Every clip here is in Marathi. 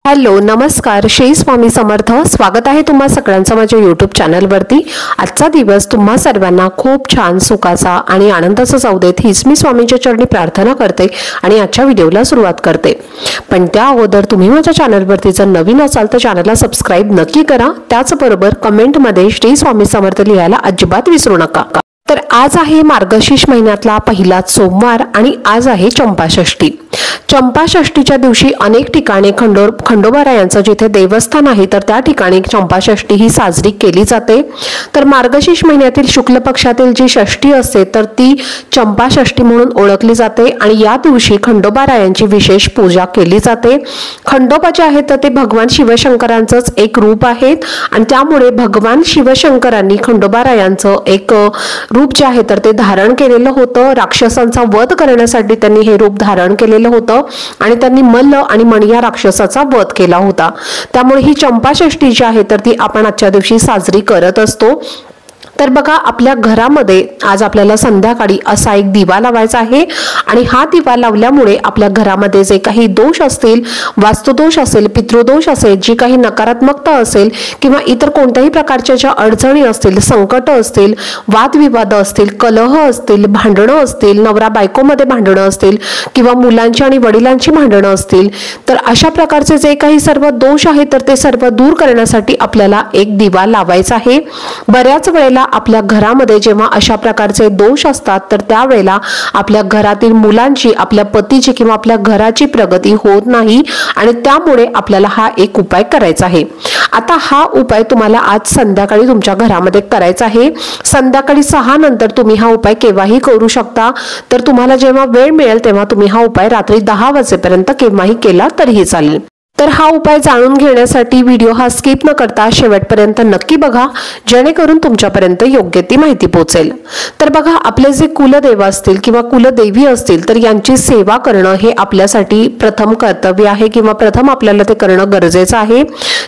हॅलो नमस्कार श्री स्वामी समर्थ। स्वागत आहे तुम्हा सगळ्यांचं माझ्या यूट्यूब चॅनलवरती। आजचा दिवस तुम्हा सर्वांना खूप छान सुखाचा आणि आनंदाचा जाऊ देत हीच मी स्वामींच्या चरणी प्रार्थना करते आणि आजच्या व्हिडिओला सुरुवात करते। पण त्या अगोदर तुम्ही माझ्या चॅनलवरती जर नवीन असाल तर चॅनलला सबस्क्राइब नक्की करा। त्याचबरोबर कमेंटमध्ये श्री स्वामी समर्थ लिहायला अजिबात विसरू नका। तर आज आहे मार्गशीर्ष महिन्यातला पहिलाच सोमवार आणि आज आहे चंपाषष्ठी। चंपाषष्ठीच्या दिवशी अनेक ठिकाणी खंडोबारायांचं जिथे देवस्थान आहे तर त्या ठिकाणी चंपाषष्ठी ही साजरी केली जाते। तर मार्गशीर्ष महिन्यातील शुक्ल पक्षातील जी षष्ठी असते तर ती चंपाषष्ठी म्हणून ओळखली जाते आणि या दिवशी खंडोबारायांची विशेष पूजा केली जाते। खंडोबा जे आहेत तर ते भगवान शिवशंकरांचंच एक रूप आहेत आणि त्यामुळे भगवान शिवशंकरांनी खंडोबारायांचं एक रूप जे आहे तर ते धारण केलेलं होतं। राक्षसांचा वध करण्यासाठी त्यांनी हे रूप धारण केलेलं होतं आणि त्यांनी मल्ल आणि मणी या राक्षसाचा वध केला होता। त्यामुळे ही चंपाषष्ठी जी आहे तर ती आपण आजच्या दिवशी साजरी करत असतो। तर बघा आपल्या घरामध्ये आज आपल्याला संध्याकाळी असा एक दिवा लावायचा आहे आणि हा दिवा लावल्यामुळे आपल्या घरामध्ये जे काही दोष असतील, वास्तुदोष असेल, पितृदोष असेल, जी काही नकारात्मकता असेल किंवा इतर कोणत्याही प्रकारच्या ज्या अडचणी असतील, संकट असतील, वादविवाद असतील, कलह असतील, भांडणं असतील, नवरा बायकोमध्ये भांडणं असतील किंवा मुलांची आणि वडिलांची भांडणं असतील, तर अशा प्रकारचे जे काही सर्व दोष आहेत तर ते सर्व दूर करण्यासाठी आपल्याला एक दिवा लावायचा आहे। बऱ्याच वेळेला आपल्या घरामध्ये जेव्हा अशा प्रकारचे दोष असतात तर त्यावेळेला आपल्या घरातील मुलांची, आपल्या पतीची किंवा आपल्या घराची प्रगती होत नाही आणि त्यामुळे आपल्याला हा एक उपाय करायचा आहे। आता हा उपाय तुम्हाला आज संध्याकाळी तुमच्या घरामध्ये करायचा आहे। संध्याकाळी 6 नंतर तुम्ही हा उपाय केव्हाही करू शकता। तर तुम्हाला जेव्हा वेळ मिळेल तेव्हा तुम्ही हा उपाय रात्री 10 वाजेपर्यंत केव्हाही केला तरीही चालेल। तर हा उपाय जाणून घेण्यासाठी व्हिडिओ हा स्किप न करता शेवटपर्यंत नक्की बघा, जेणेकरून तुमच्यापर्यंत योग्य ती माहिती पोहोचेल। तर बघा आपले जे कुलदेव असतील किंवा कुलदेवी असतील तर यांची सेवा करणं हे आपल्यासाठी प्रथम कर्तव्य आहे किंवा प्रथम आपल्याला ते करणं गरजेचं आहे।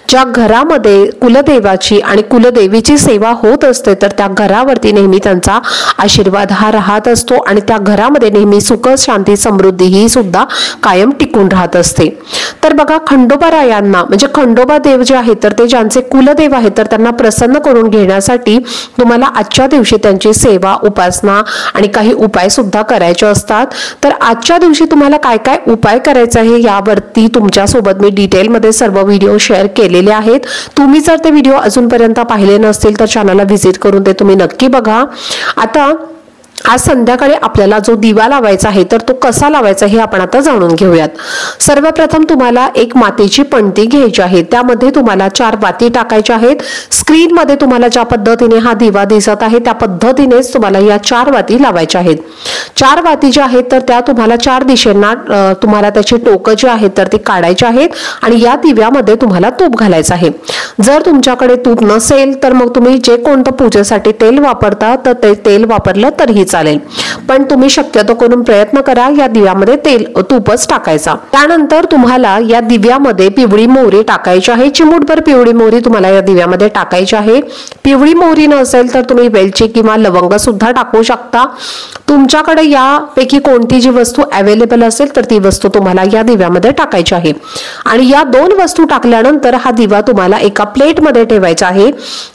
ज्या घरामध्ये कुलदेवाची आणि कुलदेवीची सेवा होत असते तर त्या घरावरती नेहमी त्यांचा आशीर्वाद हा राहत असतो आणि त्या घरामध्ये नेहमी सुख, शांती, समृद्धी ही सुद्धा कायम टिकून राहत असते। तर बघा खंडोबारायांना म्हणजे खंडोबा देव जे आहेत तर ते ज्यांचे कुलदेव आहेत तर त्यांना प्रसन्न करून घेण्यासाठी तुम्हाला आजच्या दिवशी त्यांची सेवा, उपासना आणि काही उपाय सुद्धा करायचे असतात। तर आजच्या दिवशी तुम्हाला काय काय उपाय करायचे आहे यावरती तुमच्यासोबत मी डिटेलमध्ये सर्व व्हिडिओ शेअर केलेले आहेत। तुम्ही जर ते व्हिडिओ अजूनपर्यंत पाहिले नसतील तर चॅनलला व्हिजिट करून ते तुम्ही नक्की बघा। आता आज संध्याकाळी आपल्याला जो दिवा लावायचा आहे तर तो कसा लावायचा हे आपण आता जाणून घेऊयात। सर्वप्रथम तुम्हाला एक मातीची पणती घ्यायची आहे, त्यामध्ये तुम्हाला 4 वाती टाकायच्या आहेत। स्क्रीन मध्ये तुम्हाला ज्या पद्धतीने हा दिवा दिसत आहे त्या पद्धतीनेच तुम्हाला या 4 वाती लावायच्या आहेत। 4 वाती ज्या आहेत तर त्या तुम्हाला 4 दिशेंना तुम्हाला त्याची टोकं जी आहेत तर ती काढायची आहेत आणि या दिव्यामध्ये तुम्हाला तूप घालायचं आहे। जर तुमच्याकडे तूप नसेल तर मग तुम्ही जे कोणतं पूजेसाठी तेल वापरता तर ते तेल वापरलं तरीही चालेल, पण तुम्ही शक्यतो करून प्रयत्न करा या दिव्यामध्ये तूपच टाकायचा। त्यानंतर तुम्हाला या दिव्यामध्ये पिवळी मोहरी टाकायची आहे। चिमूटभर पिवळी मोहरी तुम्हाला या दिव्यामध्ये टाकायची आहे। पिवळी मोहरी नसेल तर तुम्ही वेलची किंवा लवंग सुद्धा टाकू शकता। तुमच्याकडे यापैकी कोणती जी वस्तू अवेलेबल असेल तर ती वस्तू तुम्हाला या दिव्यामध्ये टाकायची आहे आणि या 2 वस्तू टाकल्यानंतर हा दिवा तुम्हाला एका प्लेटमध्ये ठेवायचा आहे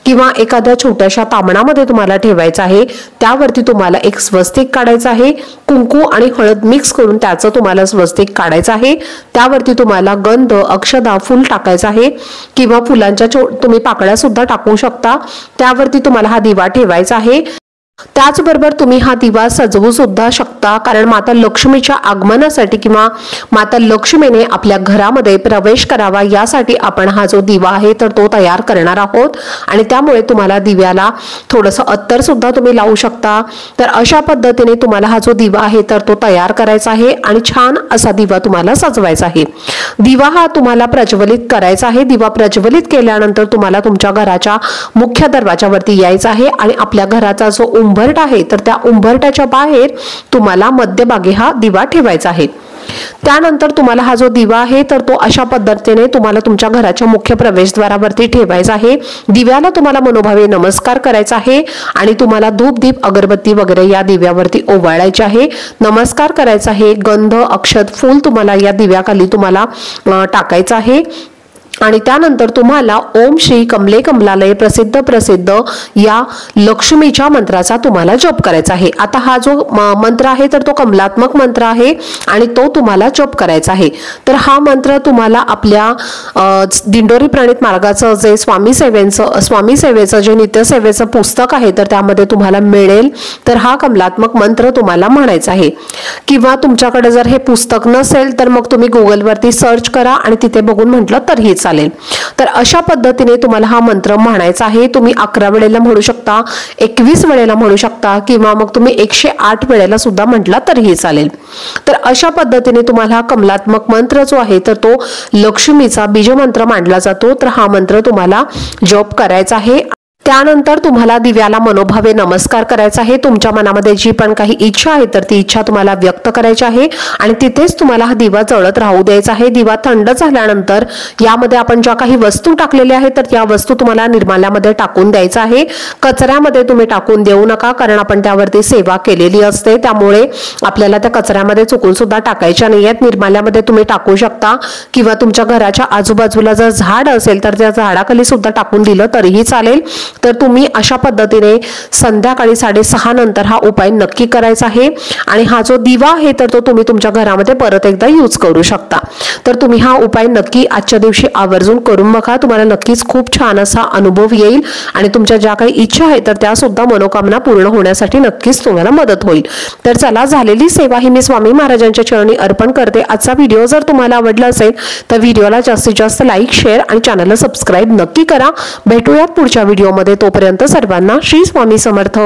किंवा एखाद्या छोट्याशा तामणामध्ये तुम्हाला ठेवायचा आहे। त्यावरती तुम्हाला एक स्वस्तिक काढायचं आहे, कुंकू आणि हळद मिक्स करून त्याचं तुम्हाला स्वस्तिक काढायचं आहे। त्यावरती तुम्हाला गंध, अक्षदा, फूल टाकायचं आहे किंवा फुलांच्या तुम्ही पाकळ्या सुद्धा टाकू शकता। त्यावरती तुम्हाला हा दिवा ठेवायचा आहे। त्याचबरोबर तुम्ही हा दिवा सजवू सुद्धा शकता, कारण माता लक्ष्मीच्या आगमनासाठी किंवा माता लक्ष्मीने आपल्या घरामध्ये प्रवेश करावा यासाठी आपण हा जो दिवा आहे तर तो तयार करणार आहोत आणि त्यामुळे तुम्हाला दिव्याला थोडंसं अत्तर सुद्धा तुम्ही लावू शकता। तर अशा पद्धतीने तुम्हाला हा जो दिवा आहे तर तो तयार करायचा आहे आणि छान असा दिवा तुम्हाला सजवायचा आहे। दिवा हा तुम्हाला प्रज्वलित करायचा आहे। दिवा प्रज्वलित केल्यानंतर तुम्हाला तुमच्या घराच्या मुख्य दरवाजावरती यायचं आहे आणि आपल्या घराचा जो उंबरठा आहे तर त्या उंबरठ्याच्या बाहेर तुम्हाला मध्यभागी हा दिवा ठेवायचा आहे। त्यानंतर तुम्हाला हा जो दिवा आहे तर तो अशा पद्धतीने तुम्हाला तुमच्या घराच्या मुख्य प्रवेशद्वारावरती ठेवायचा आहे। दिव्याला तुम्हाला मनोभावे नमस्कार करायचा आहे आणि तुम्हाला धूप, दीप, अगरबत्ती वगैरे या दिव्यावरती ओवाळायचे आहे, नमस्कार करायचा आहे। गंध, अक्षत, फूल तुम्हाला या दिव्याखाली तुम्हाला टाकायचं आहे। आणि त्यानंतर तुम्हाला ओम श्री कमले कमलालय प्रसिद्ध प्रसिद्ध या लक्ष्मीच्या मंत्राचा तुम्हाला जप करायचा आहे। आता हा जो मंत्र आहे तर तो कमलात्मक मंत्र आहे आणि तो तुम्हाला जप करायचा आहे। तर हा मंत्र तुम्हाला आपल्या दिंडोरी प्रणित मार्गाचं जे स्वामी सेवेचं जे नित्यसेवेचं पुस्तक आहे तर त्यामध्ये तुम्हाला मिळेल। तर हा कमलात्मक मंत्र तुम्हाला म्हणायचा आहे, किंवा तुमच्याकडे जर हे पुस्तक नसेल तर मग तुम्ही गुगलवरती सर्च करा आणि तिथे बघून म्हटलं तरीही चालेल। तर अशा पद्धतीने तुम्हाला हा मंत्र म्हणायचा आहे। तुम्ही 11 वेळेला म्हणू शकता, 21 वेळेला म्हणू शकता, किंवा मग तुम्ही 108 वेळेला सुद्धा म्हटला तरीही चालेल। तर अशा पद्धतीने तुम्हाला हा कमलात्मक मंत्र जो आहे तर तो लक्ष्मीचा बीजमंत्र मानला जातो। तर हा मंत्र तुम्हाला जप करायचा आहे। त्यानंतर तुम्हाला दिव्याला मनोभावे नमस्कार करायचा आहे। तुमच्या मनामध्ये जी पण काही इच्छा आहे तर ती इच्छा तुम्हाला व्यक्त करायची आहे आणि तिथेच तुम्हाला हा दिवा जळत राहू द्यायचा आहे। दिवा थंड झाल्यानंतर यामध्ये आपण ज्या काही वस्तू टाकलेल्या आहेत तर या वस्तू तुम्हाला निर्माल्यामध्ये टाकून द्यायचा आहे। कचऱ्यामध्ये तुम्ही टाकून देऊ नका, कारण आपण त्यावरती सेवा केलेली असते, त्यामुळे आपल्याला त्या कचऱ्यामध्ये चुकून सुद्धा टाकायच्या नाहीयेत। निर्माल्यामध्ये तुम्ही टाकू शकता, किंवा तुमच्या घराच्या आजूबाजूला जर झाड असेल तर त्या झाडाखाली सुद्धा टाकून दिलं तरीही चालेल। तर तुम्ही अशा पद्धतीने संध्याकाळी 6:30 नंतर हा उपाय नक्की करायचा आहे। आणि हा जो दिवा आहे तर तो तुम्ही तुमच्या घरामध्ये परत एकदा यूज करू शकता। तर तुम्ही हा उपाय नक्की आजच्या दिवशी आवर्जून करून बघा, तुम्हाला नक्कीच खूप छान असा अनुभव येईल आणि तुमच्या ज्या काही इच्छा आहेत तर त्या सुद्धा मनोकामना पूर्ण होण्यासाठी नक्कीच तुम्हाला मदत होईल। तर चला, झालेली सेवा ही मी स्वामी महाराजांच्या चरणी अर्पण करते। आजचा व्हिडिओ जर तुम्हाला आवडला असेल तर व्हिडिओला जास्तीत जास्त लाईक, शेअर आणि चॅनलला सबस्क्राईब नक्की करा। भेटूयात पुढच्या व्हिडिओमध्ये, तोपर्यंत सर्वांना श्री स्वामी समर्थ।